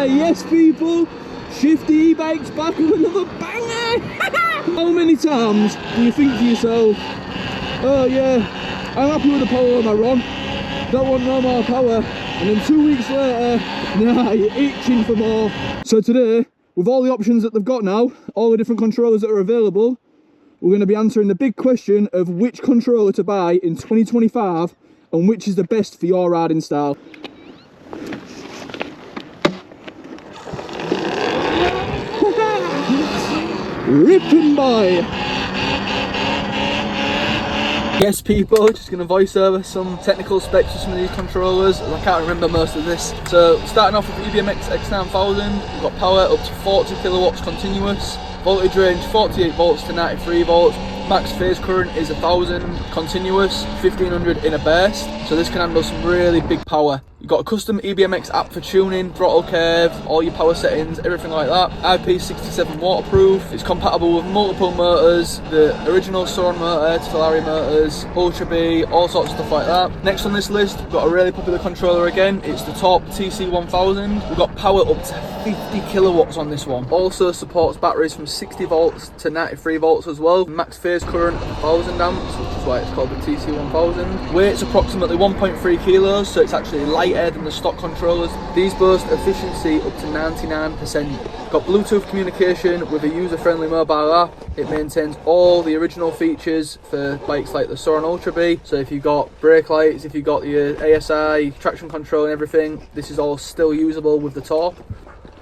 Yes, people, Shifty e-bike's back with another banger. How many times do you think to yourself, oh yeah, I'm happy with the power I'm on, don't want no more power, and then 2 weeks later, nah, you're itching for more. So today, with all the options that they've got now, all the different controllers that are available, we're going to be answering the big question of which controller to buy in 2025 and which is the best for your riding style. Rippin' boy! Yes, people, just going to voice over some technical specs of some of these controllers, as I can't remember most of this. So, starting off with the EBMX X9000, we've got power up to 40 kilowatts continuous, voltage range 48 volts to 93 volts, max phase current is 1000 continuous, 1500 in a burst, so this can handle some really big power. You've got a custom EBMX app for tuning, throttle curve, all your power settings, everything like that. IP67 waterproof, it's compatible with multiple motors, the original Surron motor, Talaria motors, Ultra B, all sorts of stuff like that. Next on this list, we've got a really popular controller again, it's the Torp TC1000. We've got power up to 50 kilowatts on this one. Also supports batteries from 60 volts to 93 volts as well. Max phase current of 1000 amps, which is why it's called the TC1000. Weight's approximately 1.3 kilos, so it's actually lighter than the stock controllers. These boast efficiency up to 99%. Got Bluetooth communication with a user-friendly mobile app. It maintains all the original features for bikes like the Surron Ultra B. So if you've got brake lights, if you've got your ASI, traction control and everything, this is all still usable with the Torp.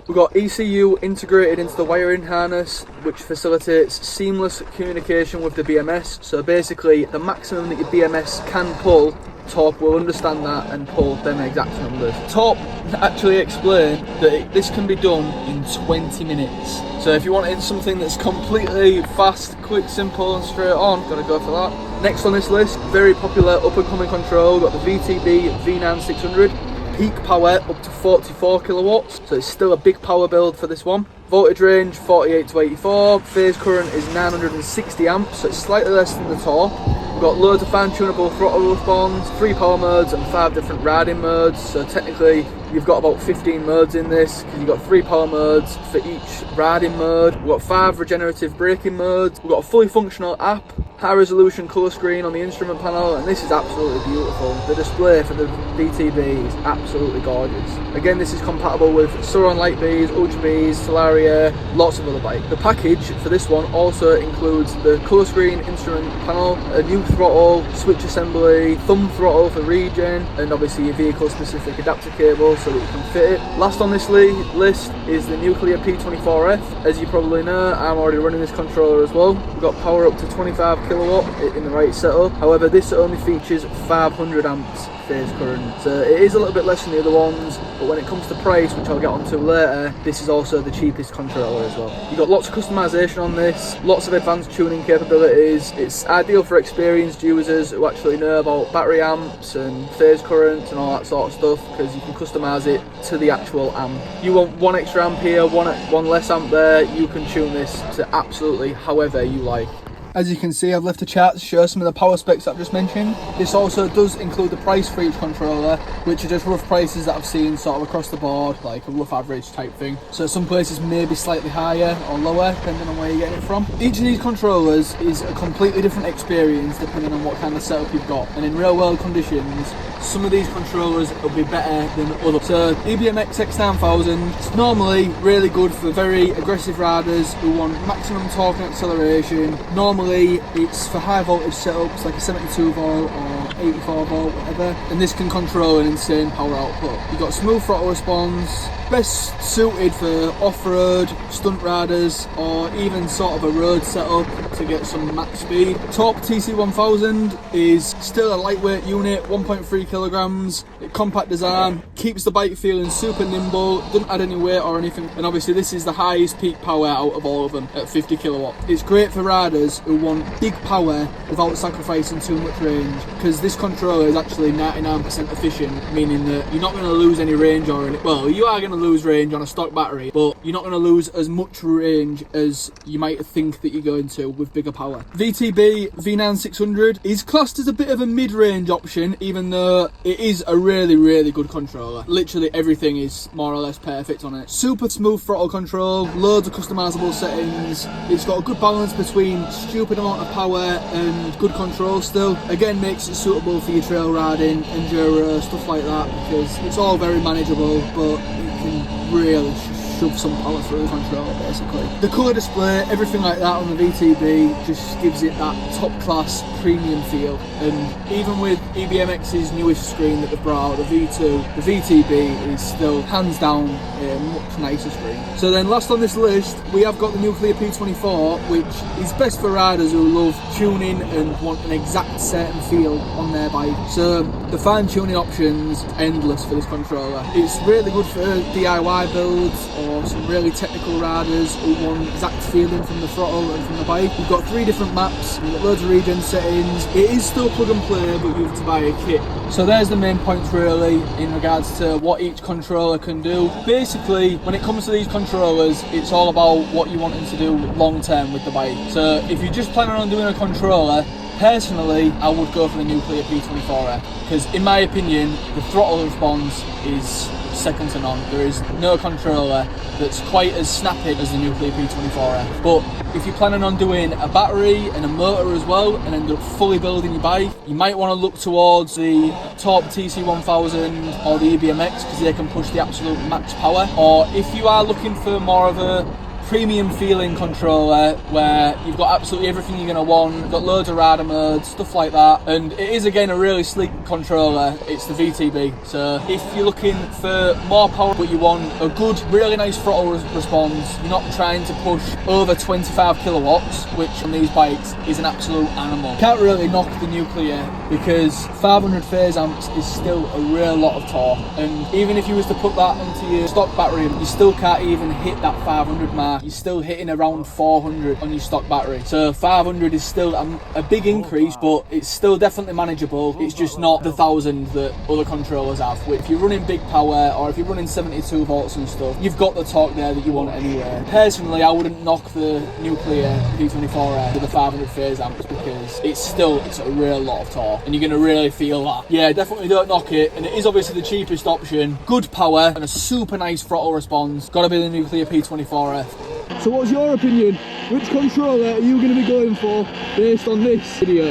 We've got ECU integrated into the wiring harness, which facilitates seamless communication with the BMS. So basically, the maximum that your BMS can pull, Torp will understand that and pull them exact numbers. Torp actually explained that this can be done in 20 minutes. So if you wanted something that's completely fast, quick, simple and straight on, gotta go for that. Next on this list, very popular up and coming control, got the VTB V9600. Peak power up to 44 kilowatts, so it's still a big power build for this one. Voltage range 48 to 84, phase current is 960 amps, so it's slightly less than the Torp. We've got loads of fine-tunable throttle response, 3 power modes and 5 different riding modes, so technically you've got about 15 modes in this, because you've got 3 power modes for each riding mode. We've got 5 regenerative braking modes, we've got a fully functional app, high resolution colour screen on the instrument panel, and this is absolutely beautiful. The display for the VTB is absolutely gorgeous. Again, this is compatible with Surron Light Bs, Ultra Bs, Talaria, lots of other bikes. The package for this one also includes the colour screen, instrument panel, a new throttle, switch assembly, thumb throttle for regen, and obviously your vehicle specific adapter cable so that you can fit it. Last on this list is the Nucular P24F. As you probably know, I'm already running this controller as well. We've got power up to 25 kilowatt in the right setup. However, this only features 500 amps phase current, so it is a little bit less than the other ones, but when it comes to price, which I'll get onto later, this is also the cheapest controller as well. You've got lots of customization on this, lots of advanced tuning capabilities. It's ideal for experienced users who actually know about battery amps and phase currents and all that sort of stuff, because you can customize it to the actual amp. You want one extra amp here, one less amp there, you can tune this to absolutely however you like. As you can see, I've left a chart to show some of the power specs that I've just mentioned. This also does include the price for each controller, which are just rough prices that I've seen sort of across the board, like a rough average type thing. So some places may be slightly higher or lower, depending on where you're getting it from. Each of these controllers is a completely different experience depending on what kind of setup you've got. And in real world conditions, some of these controllers will be better than others. So EBMX X9000 is normally really good for very aggressive riders who want maximum torque and acceleration. Normally it's for high voltage setups like a 72 volt or 84 volt, whatever, and this can control an insane power output. You've got smooth throttle response, best suited for off-road, stunt riders, or even sort of a road setup to get some max speed. Torp TC1000 is still a lightweight unit, 1.3 kilograms, compact design, keeps the bike feeling super nimble, doesn't add any weight or anything, and obviously this is the highest peak power out of all of them at 50 kilowatt. It's great for riders who want big power without sacrificing too much range, because this controller is actually 99% efficient, meaning that you're not going to lose any range or any, well, you are going to lose range on a stock battery, but you're not going to lose as much range as you might think that you're going to with bigger power. VTB V9600 is classed as a bit of a mid-range option, even though it is a really good controller. Literally everything is more or less perfect on it. Super smooth throttle control, loads of customizable settings. It's got a good balance between stupid amount of power and good control still. Again, makes it suitable for your trail riding, enduro, stuff like that, because it's all very manageable, but you can really shove some power through the controller basically. The colour display, everything like that on the VTB just gives it that top class premium feel, and even with EBMX's newest screen that they've brought out, the V2, the VTB is still hands down a much nicer screen. So then last on this list we have got the Nucular P24, which is best for riders who love tuning and want an exact certain feel on their bike. So the fine tuning options endless for this controller. It's really good for DIY builds or some really technical riders who want exact feeling from the throttle and from the bike. We've got 3 different maps, we've got loads of regen settings. It is still plug and play, but you have to buy a kit. So there's the main points really in regards to what each controller can do. Basically, when it comes to these controllers, it's all about what you're wanting to do long term with the bike. So if you're just planning on doing a controller, personally, I would go for the Nucular P24F, because in my opinion, the throttle response is second to none. There is no controller that's quite as snappy as the Nucular P24F. But if you're planning on doing a battery and a motor as well and end up fully building your bike, you might want to look towards the Torp TC1000 or the EBMX, because they can push the absolute max power. Or if you are looking for more of a premium feeling controller where you've got absolutely everything you're going to want, got loads of rider modes, stuff like that, and it is again a really sleek controller, it's the VTB. So if you're looking for more power but you want a good, really nice throttle response, you're not trying to push over 25 kilowatts, which on these bikes is an absolute animal. Can't really knock the Nuclear, because 500 phase amps is still a real lot of torque, and even if you was to put that onto your stock battery, you still can't even hit that 500 mark. You're still hitting around 400 on your stock battery. So 500 is still a big increase, but it's still definitely manageable. It's just not the 1000 that other controllers have. If you're running big power or if you're running 72 volts and stuff, you've got the torque there that you want anyway. Personally, I wouldn't knock the Nuclear P24F with the 500 phase amps, because it's a real lot of torque and you're going to really feel that. Yeah, definitely don't knock it, and it is obviously the cheapest option. Good power and a super nice throttle response. Gotta be the Nuclear P24F. So what's your opinion? Which controller are you going to be going for based on this video?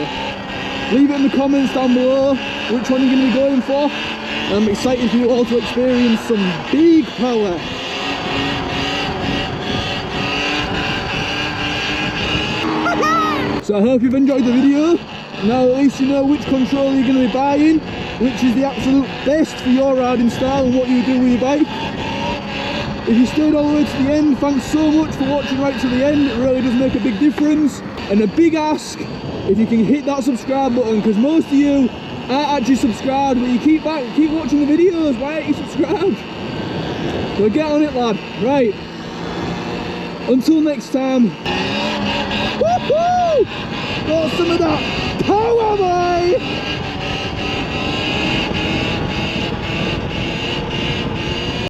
Leave it in the comments down below which one you're going to be going for. I'm excited for you all to experience some big power. So I hope you've enjoyed the video. Now at least you know which controller you're going to be buying, which is the absolute best for your riding style and what you do with your bike. If you stayed all the way to the end, thanks so much for watching right to the end. It really does make a big difference. And a big ask, if you can hit that subscribe button, because most of you aren't actually subscribed, but you keep watching the videos. Why aren't you subscribed? So get on it, lad. Right. Until next time. Woohoo! Got some of that power, boy!